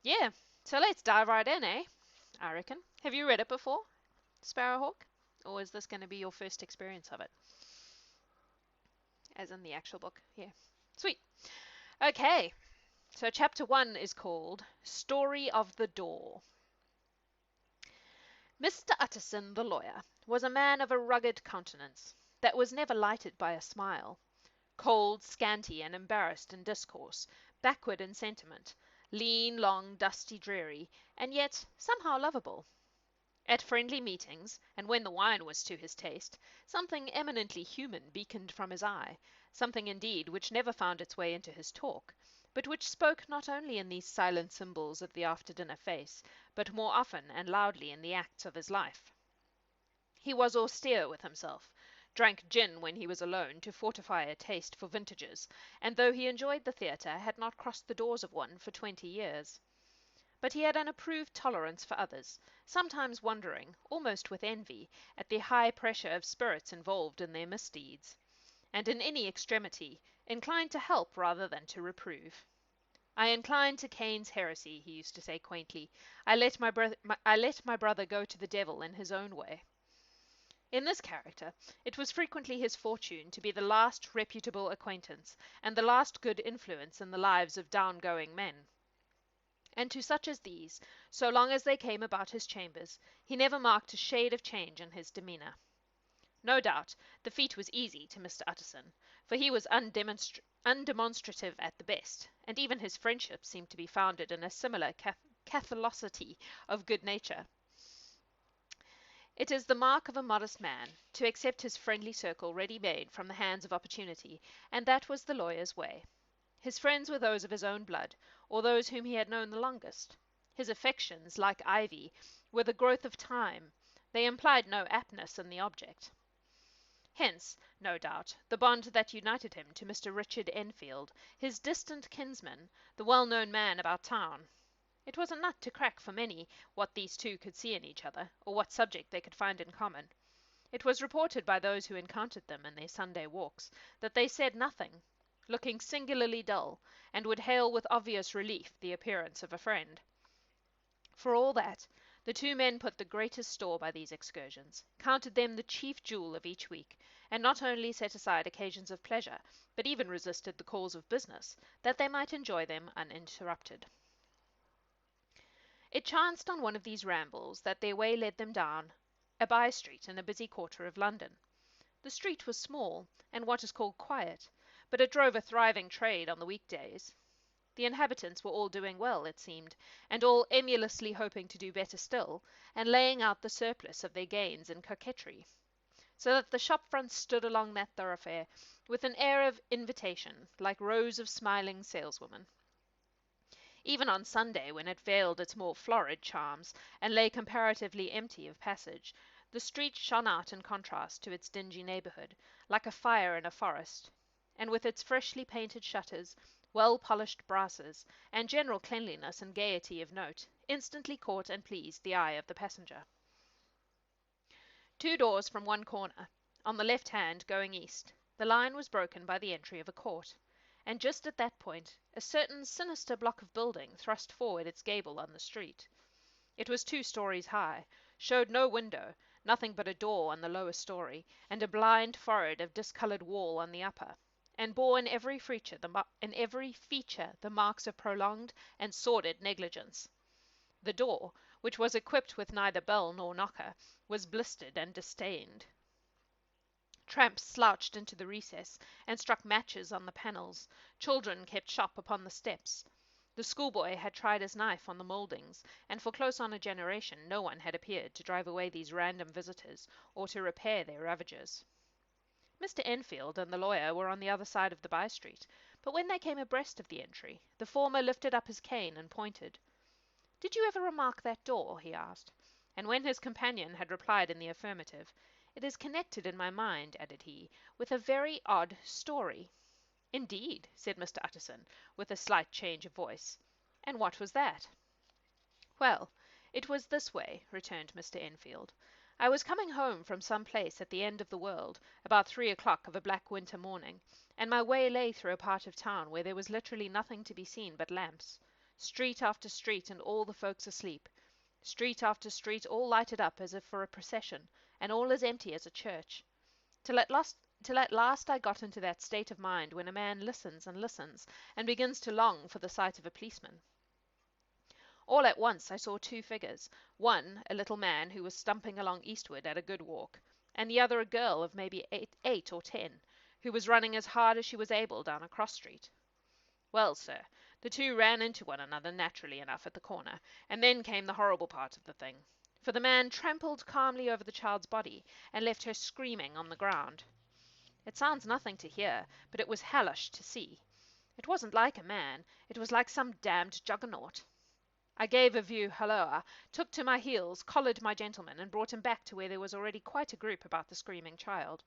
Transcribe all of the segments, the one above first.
Yeah, so let's dive right in, eh? I reckon. Have you read it before, Sparrowhawk? Or is this going to be your first experience of it? As in the actual book? Yeah. Sweet. Okay, so chapter 1 is called Story of the Door. Mr. Utterson, the lawyer, was a man of a rugged countenance that was never lighted by a smile, cold, scanty, and embarrassed in discourse, backward in sentiment, lean, long, dusty, dreary, and yet somehow lovable. At friendly meetings, and when the wine was to his taste, something eminently human beaconed from his eye, something indeed which never found its way into his talk, but which spoke not only in these silent symbols of the after-dinner face, but more often and loudly in the acts of his life. He was austere with himself, drank gin when he was alone to fortify a taste for vintages, and though he enjoyed the theatre, had not crossed the doors of one for 20 years. But he had an approved tolerance for others, sometimes wondering, almost with envy, at the high pressure of spirits involved in their misdeeds, and in any extremity inclined to help rather than to reprove. I incline to Cain's heresy, he used to say quaintly. I let my brother go to the devil in his own way. In this character, it was frequently his fortune to be the last reputable acquaintance, and the last good influence in the lives of down-going men. And to such as these, so long as they came about his chambers, he never marked a shade of change in his demeanour. No doubt the feat was easy to Mr. Utterson, for he was undemonstrative at the best, and even his friendship seemed to be founded in a similar catholicity of good nature. It is the mark of a modest man to accept his friendly circle ready-made from the hands of opportunity, and that was the lawyer's way. His friends were those of his own blood, or those whom he had known the longest. His affections, like ivy, were the growth of time. They implied no aptness in the object. Hence, no doubt, the bond that united him to Mr. Richard Enfield, his distant kinsman, the well-known man about town. It was a nut to crack for many what these two could see in each other, or what subject they could find in common. It was reported by those who encountered them in their Sunday walks that they said nothing, looking singularly dull, and would hail with obvious relief the appearance of a friend. For all that, the two men put the greatest store by these excursions, counted them the chief jewel of each week, and not only set aside occasions of pleasure, but even resisted the calls of business, that they might enjoy them uninterrupted. It chanced on one of these rambles that their way led them down a by-street in a busy quarter of London. The street was small, and what is called quiet, but it drove a thriving trade on the week-days. The inhabitants were all doing well, it seemed, and all emulously hoping to do better still, and laying out the surplus of their gains in coquetry, so that the shop-fronts stood along that thoroughfare with an air of invitation, like rows of smiling saleswomen. Even on Sunday, when it veiled its more florid charms, and lay comparatively empty of passage, the street shone out in contrast to its dingy neighbourhood, like a fire in a forest, and with its freshly painted shutters, well-polished brasses, and general cleanliness and gaiety of note, instantly caught and pleased the eye of the passenger. Two doors from one corner, on the left hand going east, the line was broken by the entry of a court, and just at that point a certain sinister block of building thrust forward its gable on the street. It was 2 stories high, showed no window, nothing but a door on the lower story, and a blind forehead of discoloured wall on the upper, and bore in every feature the marks of prolonged and sordid negligence. The door, which was equipped with neither bell nor knocker, was blistered and distained. Tramps slouched into the recess and struck matches on the panels. Children kept shop upon the steps. The schoolboy had tried his knife on the mouldings, and for close on a generation no one had appeared to drive away these random visitors or to repair their ravages. Mr. Enfield and the lawyer were on the other side of the by-street, but when they came abreast of the entry, the former lifted up his cane and pointed. "Did you ever remark that door?" he asked, and when his companion had replied in the affirmative, "It is connected in my mind," added he, "with a very odd story." "Indeed," said Mr. Utterson, with a slight change of voice. "And what was that?" "Well, it was this way," returned Mr. Enfield. "I was coming home from some place at the end of the world, about 3 o'clock of a black winter morning, and my way lay through a part of town where there was literally nothing to be seen but lamps. Street after street, and all the folks asleep. Street after street, all lighted up as if for a procession, and all as empty as a church. Till at last I got into that state of mind when a man listens and listens, and begins to long for the sight of a policeman. All at once I saw two figures, one a little man who was stumping along eastward at a good walk, and the other a girl of maybe eight or 10, who was running as hard as she was able down a cross street. Well, sir, the two ran into one another naturally enough at the corner, and then came the horrible part of the thing. For the man trampled calmly over the child's body, and left her screaming on the ground. It sounds nothing to hear, but it was hellish to see. It wasn't like a man, it was like some damned juggernaut. I gave a view halloa, took to my heels, collared my gentleman, and brought him back to where there was already quite a group about the screaming child.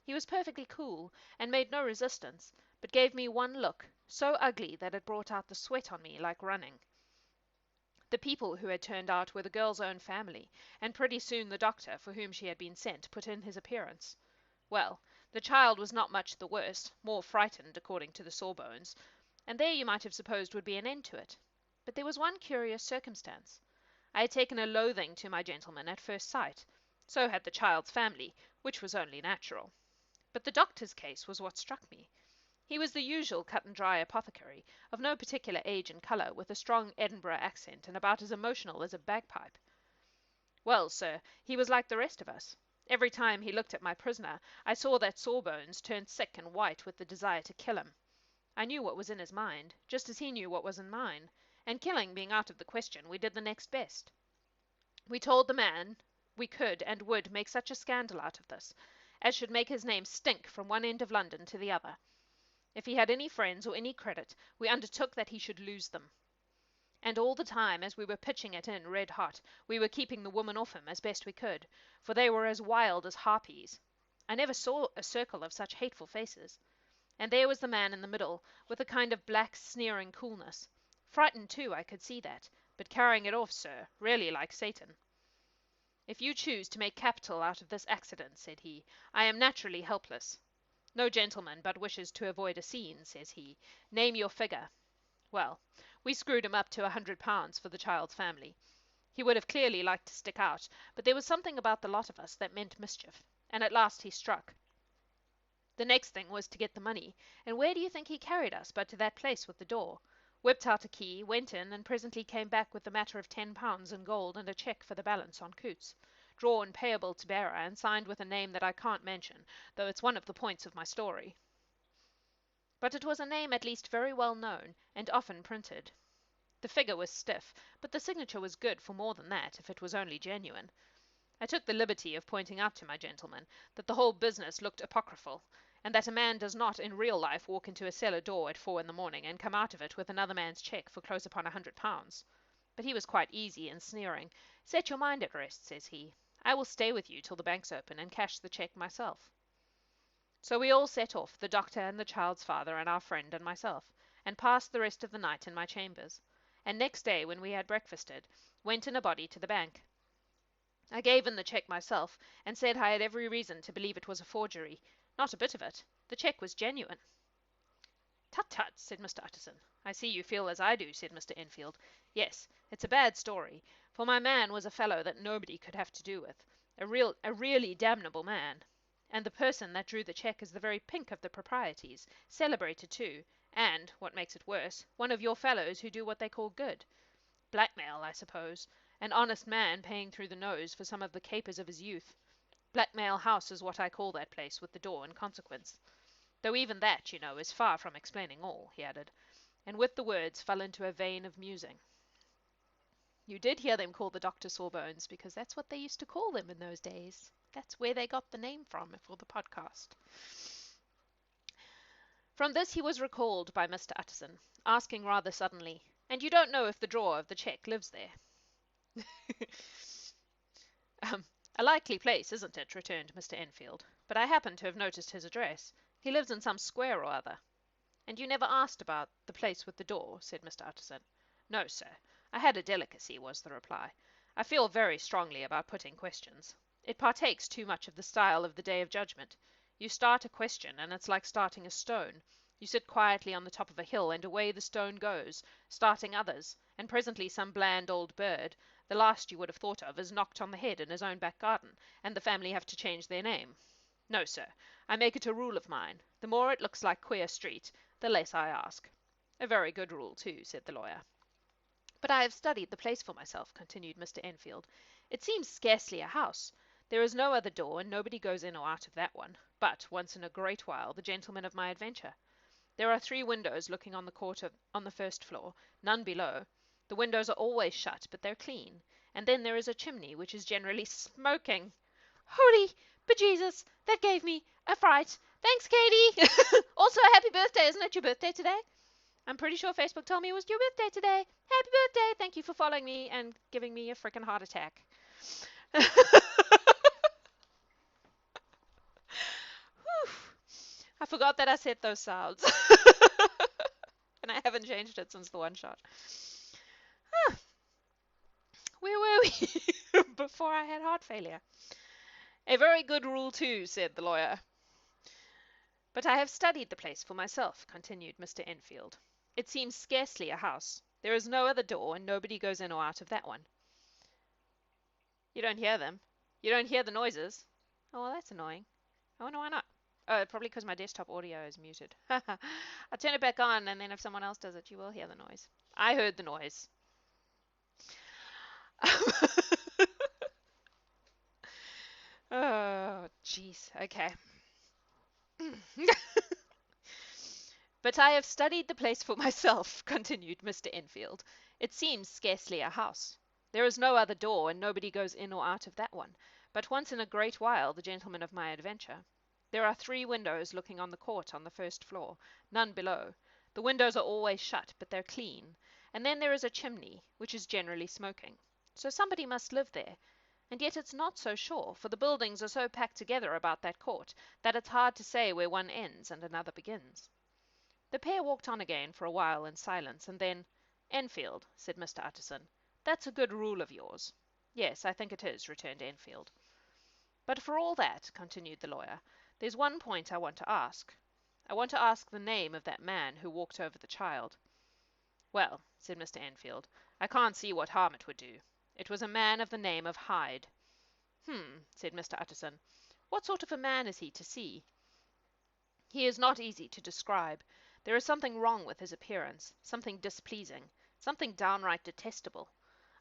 He was perfectly cool, and made no resistance, but gave me one look, so ugly that it brought out the sweat on me like running. The people who had turned out were the girl's own family, and pretty soon the doctor, for whom she had been sent, put in his appearance. Well, the child was not much the worse, more frightened, according to the sawbones, and there you might have supposed would be an end to it. But there was one curious circumstance. I had taken a loathing to my gentleman at first sight. So had the child's family, which was only natural. But the doctor's case was what struck me. He was the usual cut-and-dry apothecary, of no particular age and colour, with a strong Edinburgh accent, and about as emotional as a bagpipe. Well, sir, he was like the rest of us. Every time he looked at my prisoner, I saw that Sawbones turned sick and white with the desire to kill him. I knew what was in his mind, just as he knew what was in mine, and killing being out of the question, we did the next best. We told the man we could and would make such a scandal out of this, as should make his name stink from one end of London to the other. If he had any friends or any credit, we undertook that he should lose them. And all the time, as we were pitching it in red hot, we were keeping the woman off him as best we could, for they were as wild as harpies. I never saw a circle of such hateful faces. And there was the man in the middle, with a kind of black sneering coolness. Frightened too, I could see that, but carrying it off, sir, really like Satan. If you choose to make capital out of this accident, said he, I am naturally helpless. No gentleman but wishes to avoid a scene, says he. Name your figure. Well, we screwed him up to £100 for the child's family. He would have clearly liked to stick out, but there was something about the lot of us that meant mischief, and at last he struck. The next thing was to get the money, and where do you think he carried us but to that place with the door? Whipped out a key, went in, and presently came back with the matter of £10 in gold and a cheque for the balance on Coots, drawn payable to bearer, and signed with a name that I can't mention, though it's one of the points of my story. But it was a name at least very well known, and often printed. The figure was stiff, but the signature was good for more than that, if it was only genuine. I took the liberty of pointing out to my gentleman that the whole business looked apocryphal, and that a man does not in real life walk into a cellar door at 4 in the morning and come out of it with another man's cheque for close upon £100. But he was quite easy and sneering. Set your mind at rest, says he. I will stay with you till the bank's open and cash the cheque myself. So we all set off, the doctor and the child's father and our friend and myself, and passed the rest of the night in my chambers, and next day, when we had breakfasted, went in a body to the bank. I gave in the cheque myself, and said I had every reason to believe it was a forgery. Not a bit of it. The cheque was genuine. Tut, tut, said Mr. Utterson. I see you feel as I do, said Mr. Enfield. Yes, it's a bad story, for my man was a fellow that nobody could have to do with, a really damnable man. And the person that drew the cheque is the very pink of the proprieties, celebrated too, and, what makes it worse, one of your fellows who do what they call good. Blackmail, I suppose. An honest man paying through the nose for some of the capers of his youth. Blackmail House is what I call that place, with the door in consequence. Though even that, you know, is far from explaining all, he added, and with the words fell into a vein of musing. You did hear them call the doctor Sawbones, because that's what they used to call them in those days. That's where they got the name from for the podcast. From this he was recalled by Mr. Utterson, asking rather suddenly, and you don't know if the drawer of the cheque lives there? A likely place, isn't it? Returned Mr. Enfield. But I happen to have noticed his address. He lives in some square or other. And you never asked about the place with the door? Said Mr. Utterson. No, sir. I had a delicacy, was the reply. I feel very strongly about putting questions. It partakes too much of the style of the Day of Judgment. You start a question, and it's like starting a stone. You sit quietly on the top of a hill, and away the stone goes, starting others, and presently some bland old bird, the last you would have thought of, is knocked on the head in his own back garden, and the family have to change their name. No, sir, I make it a rule of mine. The more it looks like Queer Street, the less I ask. A very good rule, too, said the lawyer. But I have studied the place for myself, continued Mr. Enfield. It seems scarcely a house. There is no other door, and nobody goes in or out of that one. But, once in a great while, the gentleman of my adventure. There are 3 windows looking on the court on the first floor, none below. The windows are always shut, but they're clean. And then there is a chimney, which is generally smoking. Holy bejesus, that gave me a fright. Thanks, Katie. Also, a happy birthday. Isn't it your birthday today? I'm pretty sure Facebook told me it was your birthday today. Happy birthday. Thank you for following me and giving me a freaking heart attack. I forgot that I said those sounds. And I haven't changed it since the one shot. Where were we? Before I had heart failure. A very good rule, too, said the lawyer. But I have studied the place for myself, continued Mr. Enfield. It seems scarcely a house. There is no other door, and nobody goes in or out of that one. You don't hear them. You don't hear the noises. Oh, well, that's annoying. I wonder why not. Oh, probably because my desktop audio is muted. I'll turn it back on, and then if someone else does it, you will hear the noise. I heard the noise. Oh, jeez. Okay. But I have studied the place for myself, continued Mr. Enfield. It seems scarcely a house. There is no other door, and nobody goes in or out of that one. But once in a great while, the gentleman of my adventure. There are 3 windows looking on the court on the first floor, none below. The windows are always shut, but they're clean. And then there is a chimney, which is generally smoking. So somebody must live there. And yet it's not so sure, for the buildings are so packed together about that court that it's hard to say where one ends and another begins. The pair walked on again for a while in silence, and then, Enfield, said Mr. Utterson, that's a good rule of yours. Yes, I think it is, returned Enfield. But for all that, continued the lawyer, there's one point I want to ask. I want to ask the name of that man who walked over the child. Well, said Mr. Enfield, I can't see what harm it would do. It was a man of the name of Hyde. Said Mr. Utterson. What sort of a man is he to see? He is not easy to describe. There is something wrong with his appearance, something displeasing, something downright detestable.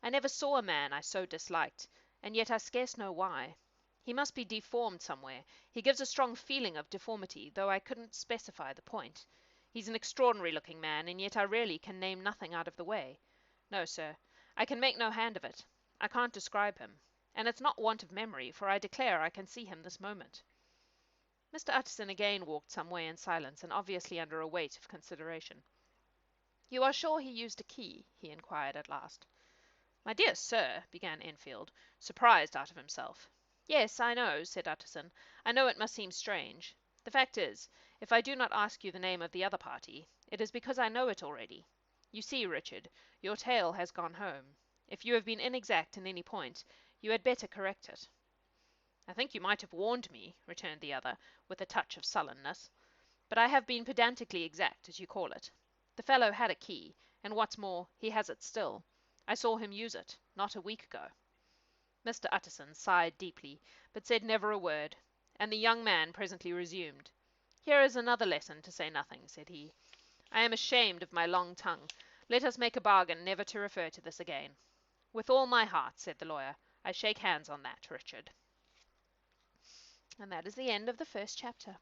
I never saw a man I so disliked, and yet I scarce know why. He must be deformed somewhere. He gives a strong feeling of deformity, though I couldn't specify the point. He's an extraordinary-looking man, and yet I really can name nothing out of the way. No, sir, I can make no hand of it. I can't describe him. And it's not want of memory, for I declare I can see him this moment. Mr. Utterson again walked some way in silence, and obviously under a weight of consideration. You are sure he used a key? He inquired at last. My dear sir, began Enfield, surprised out of himself. Yes, I know, said Utterson. I know it must seem strange. The fact is, if I do not ask you the name of the other party, it is because I know it already. You see, Richard, your tale has gone home. If you have been inexact in any point, you had better correct it. I think you might have warned me, returned the other, with a touch of sullenness. But I have been pedantically exact, as you call it. The fellow had a key, and what's more, he has it still. I saw him use it, not a week ago. Mr. Utterson sighed deeply, but said never a word, and the young man presently resumed. Here is another lesson to say nothing, said he. I am ashamed of my long tongue. Let us make a bargain never to refer to this again. With all my heart, said the lawyer. I shake hands on that, Richard. And that is the end of the first chapter.